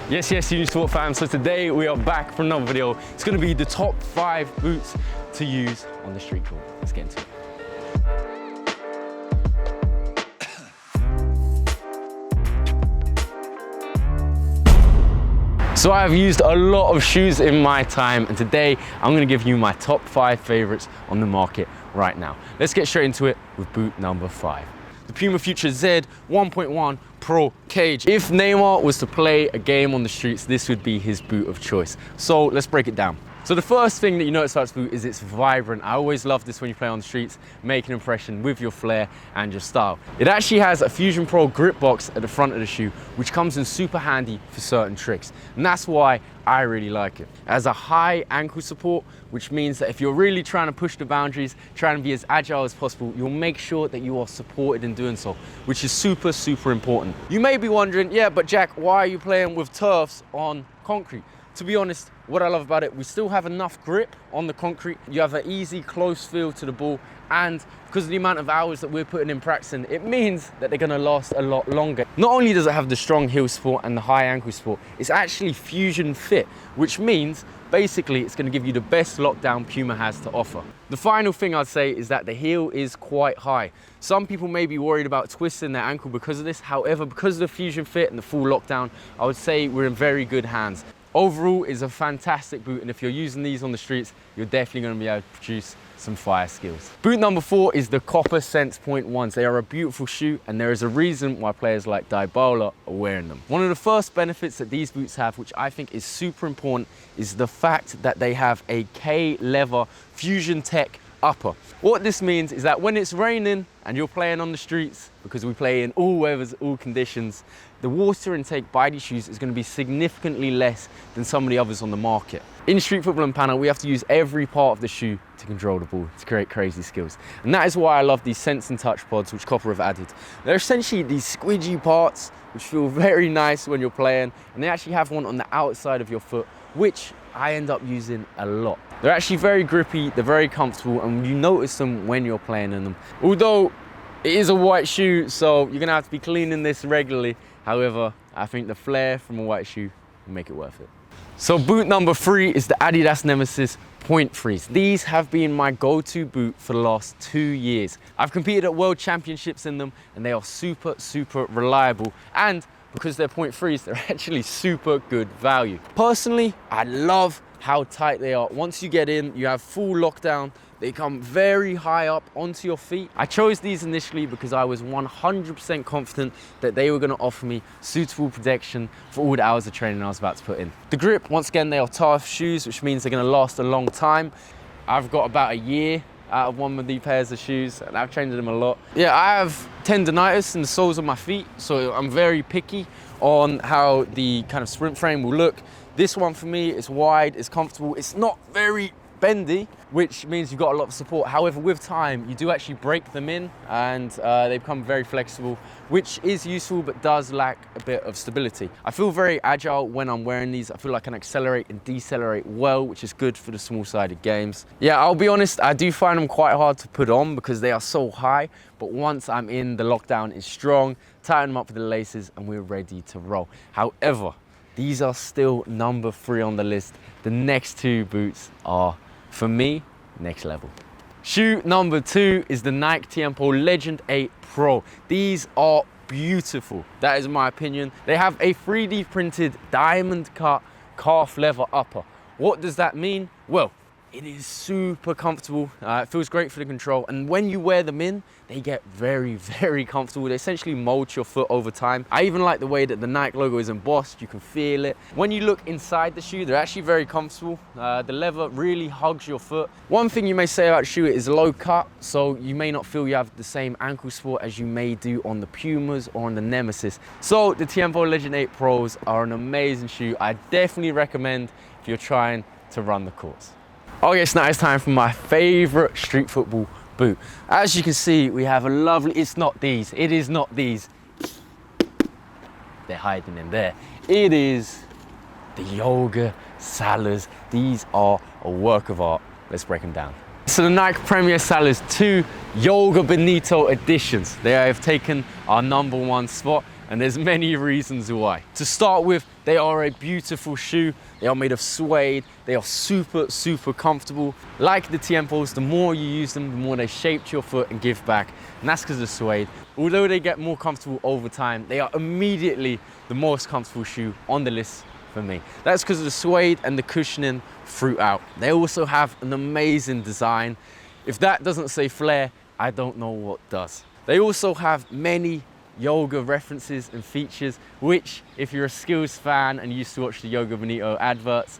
Yes, Unisport fam. So today we are back for another video. It's going to be the top 5 boots to use on the street court. Let's get into it. So I have used a lot of shoes in my time, and today I'm going to give you my top 5 favorites on the market right now. Let's get straight into it with boot number 5. The PUMA Future Z 1.1 Pro Cage. If Neymar was to play a game on the streets, this would be his boot of choice. So let's break it down. So the first thing that you notice about this boot is it's vibrant. I always love this when you play on the streets, make an impression with your flair and your style. It actually has a Fusion Pro grip box at the front of the shoe, which comes in super handy for certain tricks. And that's why I really like it. It has a high ankle support, which means that if you're really trying to push the boundaries, trying to be as agile as possible, you'll make sure that you are supported in doing so, which is super, super important. You may be wondering, yeah, but Jack, why are you playing with turfs on concrete? To be honest, what I love about it, we still have enough grip on the concrete. You have an easy, close feel to the ball, and because of the amount of hours that we're putting in practicing, it means that they're gonna last a lot longer. Not only does it have the strong heel support and the high ankle support, it's actually fusion fit, which means basically it's gonna give you the best lockdown Puma has to offer. The final thing I'd say is that the heel is quite high. Some people may be worried about twisting their ankle because of this. However, because of the fusion fit and the full lockdown, I would say we're in very good hands. Overall, it's a fantastic boot, and if you're using these on the streets, you're definitely going to be able to produce some fire skills. Boot number 4 is the COPA Sense Point 1s. They are a beautiful shoe, and there is a reason why players like Dybala are wearing them. One of the first benefits that these boots have, which I think is super important, is the fact that they have a K-leather Fusion Tech upper. What this means is that when it's raining and you're playing on the streets, because we play in all weathers, all conditions, the water intake by these shoes is going to be significantly less than some of the others on the market. In street football and Panna, we have to use every part of the shoe to control the ball, to create crazy skills. And that is why I love these Sense and Touch pods, which COPA have added. They're essentially these squidgy parts, which feel very nice when you're playing, and they actually have one on the outside of your foot, which I end up using a lot. They're actually very grippy, they're very comfortable, and you notice them when you're playing in them. Although it is a white shoe, so you're gonna have to be cleaning this regularly. However, I think the flair from a white shoe will make it worth it. So boot number 3 is the ADIDAS NEMEZIZ Point 3s. These have been my go-to boot for the last 2 years. I've competed at world championships in them, and they are super, super reliable. And because they're Point 3s, they're actually super good value. Personally, I love how tight they are. Once you get in, you have full lockdown. They come very high up onto your feet. I chose these initially because I was 100% confident that they were going to offer me suitable protection for all the hours of training I was about to put in. The grip, once again, they are tough shoes, which means they're going to last a long time. I've got about a year out of one of these pairs of shoes, and I've changed them a lot. Yeah, I have tendonitis in the soles of my feet, so I'm very picky on how the kind of sprint frame will look. This one for me is wide, it's comfortable, it's not very bendy, which means you've got a lot of support. However, with time, you do actually break them in, and they become very flexible, which is useful but does lack a bit of stability. I feel very agile when I'm wearing these. I feel like I can accelerate and decelerate well, which is good for the small-sided games. Yeah, I'll be honest, I do find them quite hard to put on because they are so high, but once I'm in, the lockdown is strong, tighten them up with the laces, and we're ready to roll. However, these are still number 3 on the list. The next 2 boots are, for me, next level. Shoe number 2 is the Nike TIEMPO Legend 8 Pro. These are beautiful, that is my opinion. They have a 3D printed diamond cut calf leather upper. What does that mean? Well, it is super comfortable. It feels great for the control, and when you wear them in, they get very, very comfortable. They essentially mold your foot over time. I even like the way that the Nike logo is embossed. You can feel it. When you look inside the shoe, they're actually very comfortable. The leather really hugs your foot. One thing you may say about the shoe is low cut, so you may not feel you have the same ankle support as you may do on the Pumas or on the NEMEZIZ. So the TIEMPO Legend 8 Pros are an amazing shoe. I definitely recommend if you're trying to run the course. Okay, so now it's time for my favorite street football boot. As you can see, we have a lovely, it's not these, it is not these. They're hiding in there. It is the Yoga SALAs. These are a work of art. Let's break them down. So the Nike Premier SALAs 2 Yoga Bonito editions. They have taken our #1 spot. and there's many reasons why. To start with, they are a beautiful shoe. They are made of suede. They are super, super comfortable. Like the TIEMPOs, the more you use them, the more they shape to your foot and give back, and that's because of suede. Although they get more comfortable over time, they are immediately the most comfortable shoe on the list for me. That's because of the suede and the cushioning throughout. They also have an amazing design. If that doesn't say flair, I don't know what does. They also have many yoga references and features, which if you're a skills fan and used to watch the Yoga Bonito adverts,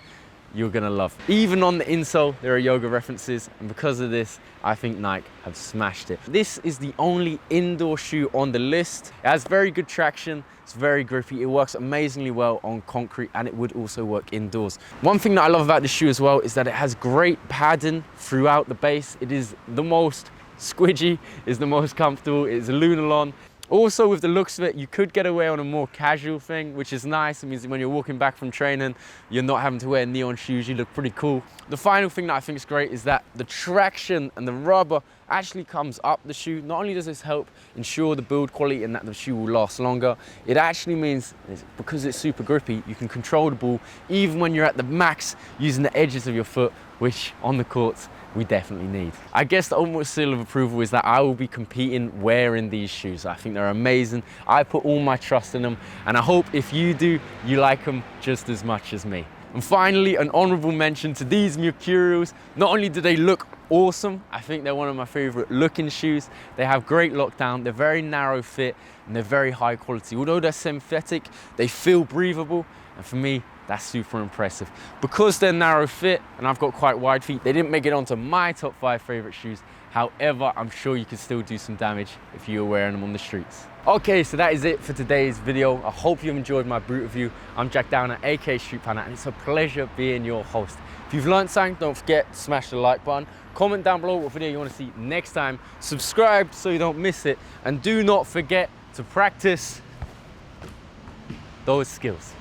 you're gonna love. Even on the insole, there are yoga references, and because of this, I think Nike have smashed it. This is the only indoor shoe on the list. It has very good traction, it's very grippy, it works amazingly well on concrete, and it would also work indoors. One thing that I love about this shoe as well is that it has great padding throughout the base. It is the most squidgy, is the most comfortable, it's Lunarlon. Also, with the looks of it, you could get away on a more casual thing, which is nice. It means that when you're walking back from training, you're not having to wear neon shoes, you look pretty cool. The final thing that I think is great is that the traction and the rubber actually comes up the shoe. Not only does this help ensure the build quality and that the shoe will last longer, it actually means, because it's super grippy, you can control the ball even when you're at the max using the edges of your foot, which on the courts, we definitely need. I guess the ultimate seal of approval is that I will be competing wearing these shoes. I think they're amazing. I put all my trust in them, and I hope if you do, you like them just as much as me. And finally, an honorable mention to these Mercurials. Not only do they look awesome, I think they're one of my favorite looking shoes. They have great lockdown, they're very narrow fit, and they're very high quality. Although they're synthetic, they feel breathable, and for me, that's super impressive. Because they're narrow fit and I've got quite wide feet, they didn't make it onto my top 5 favorite shoes. However, I'm sure you can still do some damage if you're wearing them on the streets. Okay, so that is it for today's video. I hope you've enjoyed my boot review. I'm Jack Downer, aka Street Panna, and it's a pleasure being your host. If you've learned something, don't forget to smash the like button. Comment down below what video you want to see next time. Subscribe so you don't miss it. And do not forget to practice those skills.